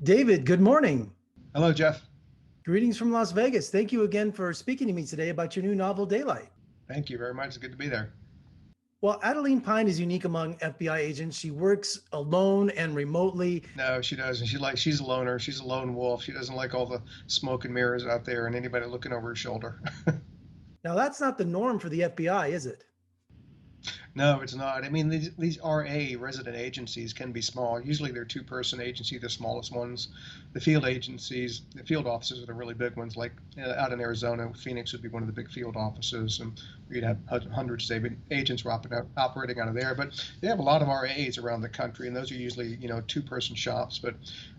David, good morning. Hello, Jeff. Greetings from Las Vegas. Thank you again for speaking to me today about your new novel, Daylight. Thank you very much. It's good to be there. Well, Adaline Pine is unique among FBI agents. She works alone and remotely. No, she doesn't. She's a loner. She's a lone wolf. She doesn't like all the smoke and mirrors out there and anybody looking over her shoulder. Now, that's not the norm for the FBI, is it? No, it's not. I mean, these RA resident agencies can be small. Usually they're two-person agency, the smallest ones. The field agencies, the field offices are the really big ones. Like out in Arizona, Phoenix would be one of the big field offices, and you'd have hundreds of agents operating out of there. But they have a lot of RAs around the country, and those are usually two-person shops. But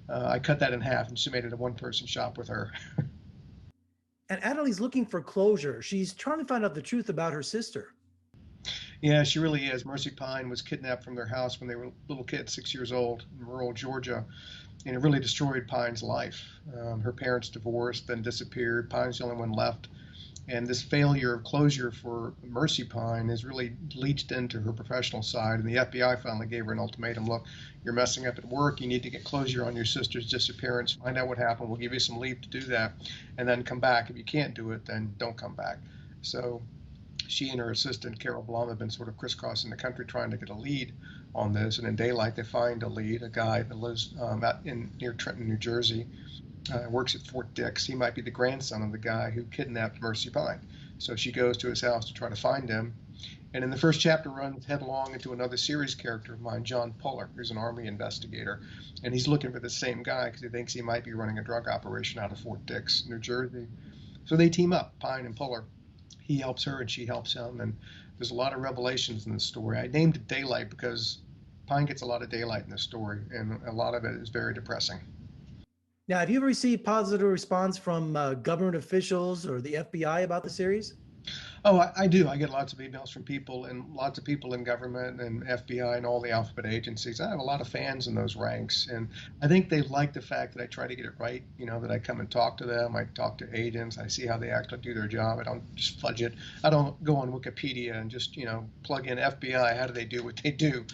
I cut that in half and just made it a one-person shop with her. And Adaline's looking for closure. She's trying to find out the truth about her sister. Yeah, she really is. Mercy Pine was kidnapped from their house when they were little kids, 6 years old, in rural Georgia, and it really destroyed Pine's life. Her parents divorced, then disappeared. Pine's the only one left, and this failure of closure for Mercy Pine has really leached into her professional side, and the FBI finally gave her an ultimatum. Look, you're messing up at work. You need to get closure on your sister's disappearance. Find out what happened. We'll give you some leave to do that, and then come back. If you can't do it, then don't come back. So she and her assistant, Carol Blum, have been sort of crisscrossing the country trying to get a lead on this. And in Daylight, they find a lead, a guy that lives near Trenton, New Jersey, works at Fort Dix. He might be the grandson of the guy who kidnapped Mercy Pine. So she goes to his house to try to find him. And in the first chapter, runs headlong into another series character of mine, John Puller, who's an Army investigator. And he's looking for the same guy because he thinks he might be running a drug operation out of Fort Dix, New Jersey. So they team up, Pine and Puller. He helps her and she helps him, and there's a lot of revelations in this story. I named it Daylight because Pine gets a lot of daylight in this story, and a lot of it is very depressing. Now, have you ever received positive response from government officials or the FBI about the series? Oh, I do. I get lots of emails from people, and lots of people in government and FBI and all the alphabet agencies. I have a lot of fans in those ranks, and I think they like the fact that I try to get it right, that I come and talk to them. I talk to agents. I see how they actually do their job. I don't just fudge it. I don't go on Wikipedia and just, plug in FBI. How do they do what they do?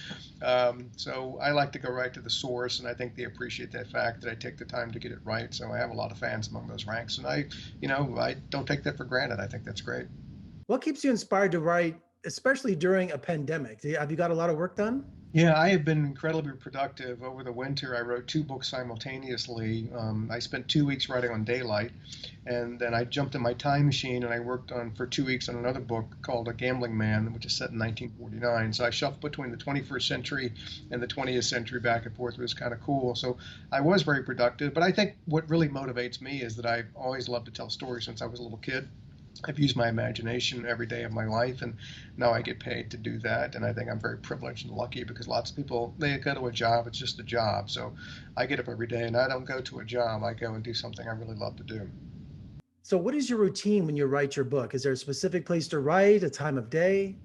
So I like to go right to the source, and I think they appreciate that fact that I take the time to get it right. So I have a lot of fans among those ranks, and I don't take that for granted. I think that's great. What keeps you inspired to write, especially during a pandemic? Have you got a lot of work done? Yeah, I have been incredibly productive. Over the winter, I wrote 2 books simultaneously. I spent 2 weeks writing on Daylight, and then I jumped in my time machine and I worked for 2 weeks on another book called A Gambling Man, which is set in 1949. So I shuffled between the 21st century and the 20th century back and forth. It was kind of cool. So I was very productive, but I think what really motivates me is that I've always loved to tell stories since I was a little kid. I've used my imagination every day of my life, and now I get paid to do that. And I think I'm very privileged and lucky because lots of people, they go to a job, it's just a job. So I get up every day and I don't go to a job. I go and do something I really love to do. So what is your routine when you write your book? Is there a specific place to write, a time of day?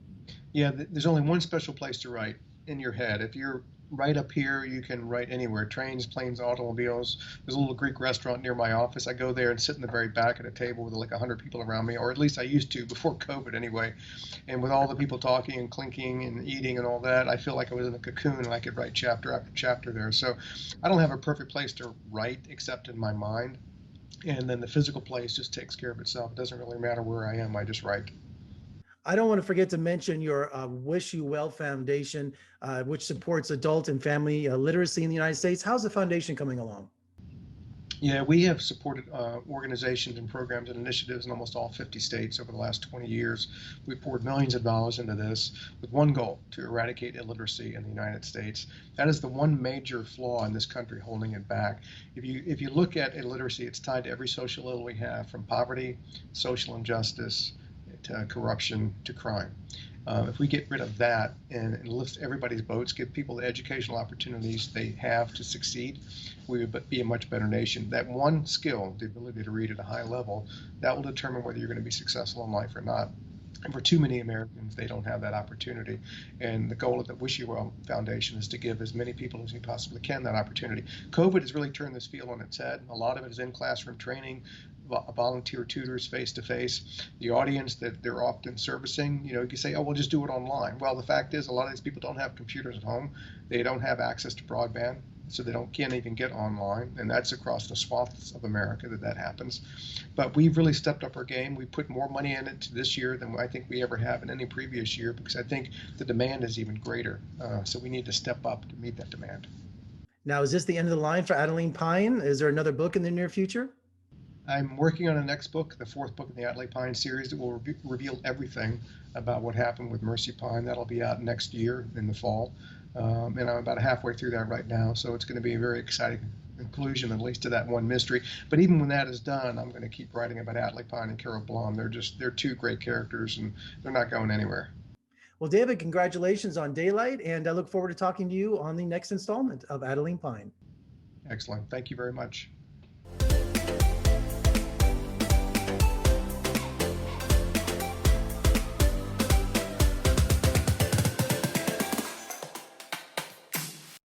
Yeah, there's only one special place to write: in your head. If you're right up here, you can write anywhere: trains, planes, automobiles. There's a little Greek restaurant near my office. I go there and sit in the very back at a table with like 100 people around me, or at least I used to before COVID anyway. And with all the people talking and clinking and eating and all that, I feel like I was in a cocoon and I could write chapter after chapter there. So I don't have a perfect place to write except in my mind. And then the physical place just takes care of itself. It doesn't really matter where I am. I just write. I don't want to forget to mention your Wish You Well Foundation, which supports adult and family literacy in the United States. How's the foundation coming along? Yeah, we have supported organizations and programs and initiatives in almost all 50 states over the last 20 years. We've poured millions of dollars into this with one goal: to eradicate illiteracy in the United States. That is the one major flaw in this country holding it back. If you look at illiteracy, it's tied to every social ill we have, from poverty, social injustice, to corruption, to crime. If we get rid of that and lift everybody's boats, give people the educational opportunities they have to succeed, we would be a much better nation. That one skill, the ability to read at a high level, that will determine whether you're going to be successful in life or not. And for too many Americans, they don't have that opportunity. And the goal of the Wish You Well Foundation is to give as many people as we possibly can that opportunity. COVID has really turned this field on its head. A lot of it is in classroom training, volunteer tutors face-to-face. The audience that they're often servicing, you can say, oh, we'll just do it online. Well, the fact is a lot of these people don't have computers at home. They don't have access to broadband. so they can't even get online, and that's across the swaths of America that happens. But we've really stepped up our game. We put more money in it this year than I think we ever have in any previous year, because I think the demand is even greater. So we need to step up to meet that demand. Now, is this the end of the line for Adaline Pine? Is there another book in the near future? I'm working on a next book, the fourth book in the Atlee Pine series, that will reveal everything about what happened with Mercy Pine. That'll be out next year in the fall. And I'm about halfway through that right now, so it's going to be a very exciting conclusion, at least to that one mystery. But even when that is done, I'm going to keep writing about Atlee Pine and Carol Blum. They're two great characters, and they're not going anywhere. Well, David, congratulations on Daylight, and I look forward to talking to you on the next installment of Adaline Pine. Excellent. Thank you very much.